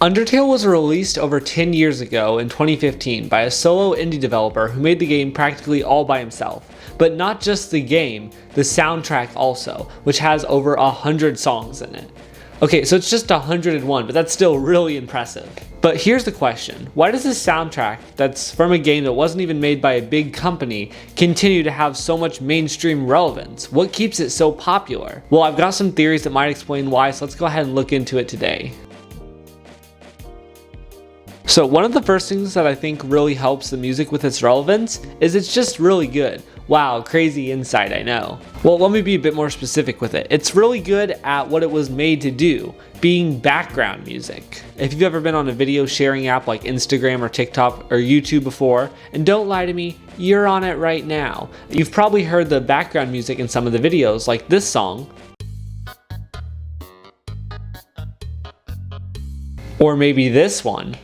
Undertale was released over 10 years ago in 2015 by a solo indie developer who made the game practically all by himself. But not just the game, the soundtrack also, which has over 100 songs in it. Okay, so it's just 101, but that's still really impressive. But here's the question: why does this soundtrack that's from a game that wasn't even made by a big company continue to have so much mainstream relevance? What keeps it so popular? Well, I've got some theories that might explain why, so let's go ahead and look into it today. So one of the first things that I think really helps the music with its relevance is it's just really good. Wow, crazy insight, I know. Well, let me be a bit more specific with it. It's really good at what it was made to do, being background music. If you've ever been on a video sharing app like Instagram or TikTok or YouTube before, and don't lie to me, you're on it right now. You've probably heard the background music in some of the videos, like this song. Or maybe this one.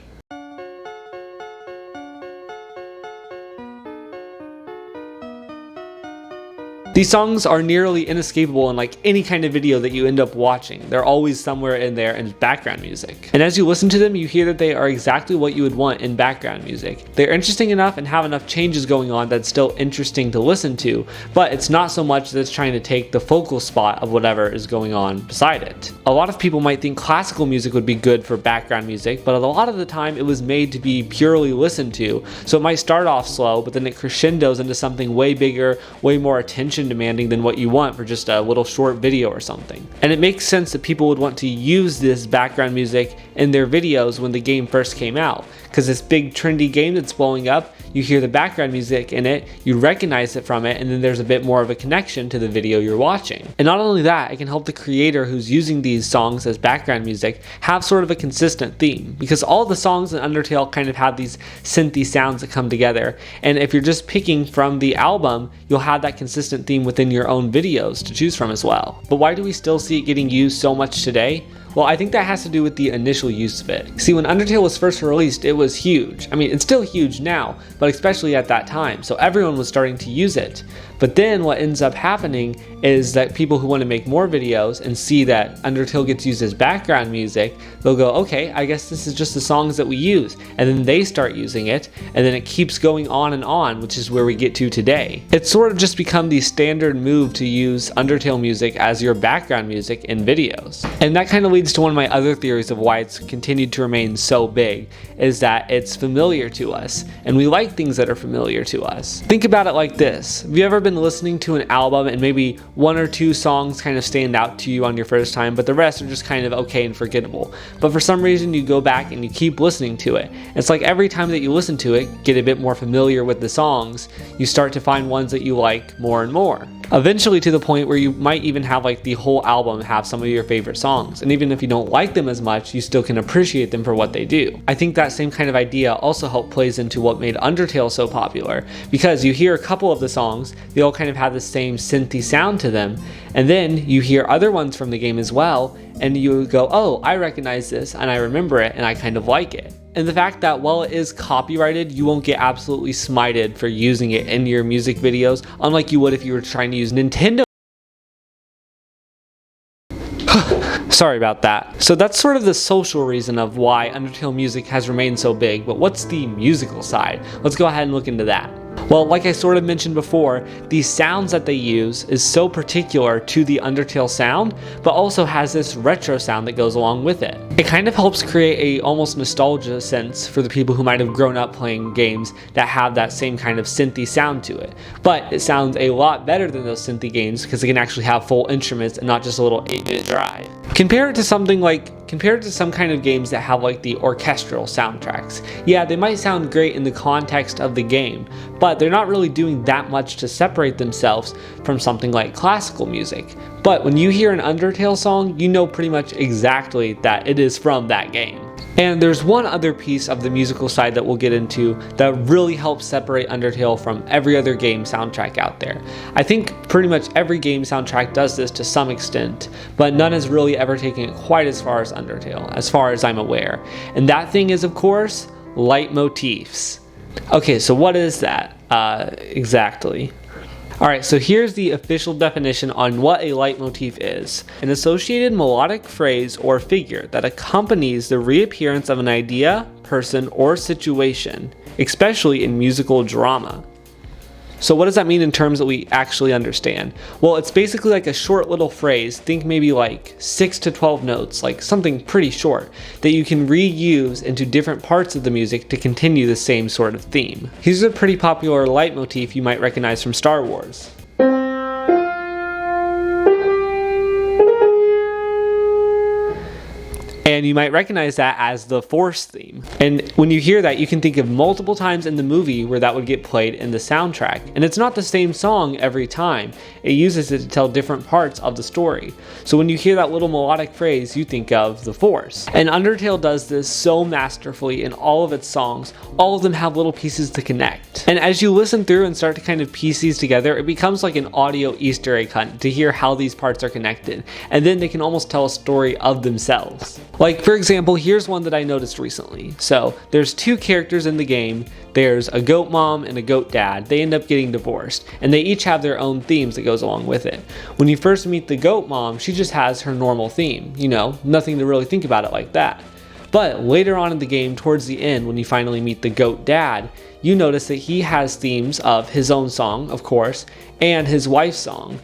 These songs are nearly inescapable in like any kind of video that you end up watching. They're always somewhere in there in background music. And as you listen to them, you hear that they are exactly what you would want in background music. They're interesting enough and have enough changes going on that's still interesting to listen to, but it's not so much that it's trying to take the focal spot of whatever is going on beside it. A lot of people might think classical music would be good for background music, but a lot of the time it was made to be purely listened to. So it might start off slow, but then it crescendos into something way bigger, way more attention demanding than what you want for just a little short video or something. And it makes sense that people would want to use this background music in their videos when the game first came out, because this big trendy game that's blowing up, you hear the background music in it, you recognize it from it, and then there's a bit more of a connection to the video you're watching. And not only that, it can help the creator who's using these songs as background music have sort of a consistent theme, because all the songs in Undertale kind of have these synthy sounds that come together, and if you're just picking from the album, you'll have that consistent theme within your own videos to choose from as well. But why do we still see it getting used so much today? Well, I think that has to do with the initial use of it. See, when Undertale was first released, it was huge. I mean, it's still huge now, but especially at that time, so everyone was starting to use it. But then what ends up happening is that people who want to make more videos and see that Undertale gets used as background music, they'll go, okay, I guess this is just the songs that we use. And then they start using it, and then it keeps going on, which is where we get to today. It's sort of just become the standard move to use Undertale music as your background music in videos. And that kind of leads to one of my other theories of why it's continued to remain so big, is that it's familiar to us, and we like things that are familiar to us. Think about it like this. Have you ever been listening to an album and maybe one or two songs kind of stand out to you on your first time, but the rest are just kind of okay and forgettable? But for some reason you go back and you keep listening to it. It's like every time that you listen to it, get a bit more familiar with the songs, you start to find ones that you like more and more. Eventually to the point where you might even have like the whole album have some of your favorite songs, and even if you don't like them as much, you still can appreciate them for what they do. I think that same kind of idea also plays into what made Undertale so popular, because you hear a couple of the songs, they all kind of have the same synthy sound to them, and then you hear other ones from the game as well, and you go, oh, I recognize this, and I remember it, and I kind of like it. And the fact that while it is copyrighted, you won't get absolutely smited for using it in your music videos, unlike you would if you were trying to use Nintendo. Sorry about that. So that's sort of the social reason of why Undertale music has remained so big, but what's the musical side? Let's go ahead and look into that. Well, like I sort of mentioned before, the sounds that they use is so particular to the Undertale sound, but also has this retro sound that goes along with it. It kind of helps create a almost nostalgia sense for the people who might have grown up playing games that have that same kind of synthy sound to it. But it sounds a lot better than those synthy games because they can actually have full instruments and not just a little 8-bit drive. Compare it to some kind of games that have like the orchestral soundtracks. Yeah, they might sound great in the context of the game, but they're not really doing that much to separate themselves from something like classical music. But when you hear an Undertale song, you know pretty much exactly that it is from that game. And there's one other piece of the musical side that we'll get into that really helps separate Undertale from every other game soundtrack out there. I think pretty much every game soundtrack does this to some extent, but none has really ever taken it quite as far as Undertale, as far as I'm aware. And that thing is, of course, Leitmotifs. Okay, so what is that exactly? Alright, so here's the official definition on what a leitmotif is. An associated melodic phrase or figure that accompanies the reappearance of an idea, person, or situation, especially in musical drama. So what does that mean in terms that we actually understand? Well, it's basically like a short little phrase, think maybe like 6 to 12 notes, like something pretty short, that you can reuse into different parts of the music to continue the same sort of theme. Here's a pretty popular leitmotif you might recognize from Star Wars. And you might recognize that as the Force theme. And when you hear that, you can think of multiple times in the movie where that would get played in the soundtrack. And it's not the same song every time. It uses it to tell different parts of the story. So when you hear that little melodic phrase, you think of the Force. And Undertale does this so masterfully in all of its songs. All of them have little pieces to connect. And as you listen through and start to kind of piece these together, it becomes like an audio Easter egg hunt to hear how these parts are connected. And then they can almost tell a story of themselves. Like, for example, here's one that I noticed recently. So there's two characters in the game. There's a goat mom and a goat dad. They end up getting divorced, and they each have their own themes that goes along with it. When you first meet the goat mom, she just has her normal theme, you know, nothing to really think about it like that. But later on in the game, towards the end, when you finally meet the goat dad, you notice that he has themes of his own song, of course, and his wife's song.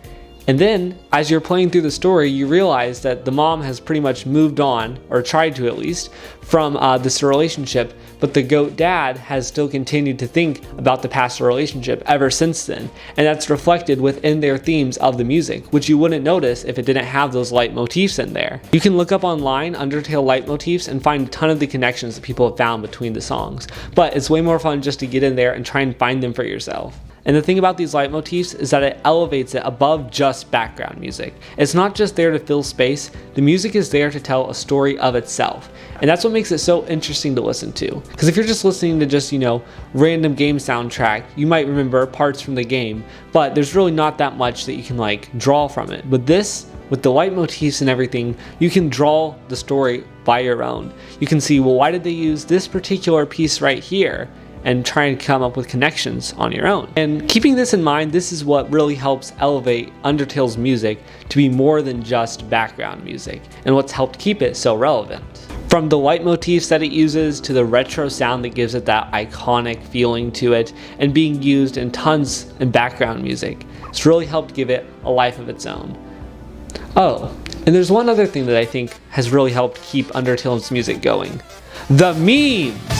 And then, as you're playing through the story, you realize that the mom has pretty much moved on, or tried to at least, from this relationship, but the goat dad has still continued to think about the past relationship ever since then. And that's reflected within their themes of the music, which you wouldn't notice if it didn't have those leitmotifs in there. You can look up online Undertale leitmotifs and find a ton of the connections that people have found between the songs, but it's way more fun just to get in there and try and find them for yourself. And the thing about these leitmotifs is that it elevates it above just background music. It's not just there to fill space, the music is there to tell a story of itself. And that's what makes it so interesting to listen to. Because if you're just listening to just, random game soundtrack, you might remember parts from the game, but there's really not that much that you can draw from it. But this, with the leitmotifs and everything, you can draw the story by your own. You can see, well, why did they use this particular piece right here? And try and come up with connections on your own. And keeping this in mind, this is what really helps elevate Undertale's music to be more than just background music, and what's helped keep it so relevant. From the leitmotifs that it uses to the retro sound that gives it that iconic feeling to it, and being used in tons in background music, it's really helped give it a life of its own. Oh, and there's one other thing that I think has really helped keep Undertale's music going. The memes!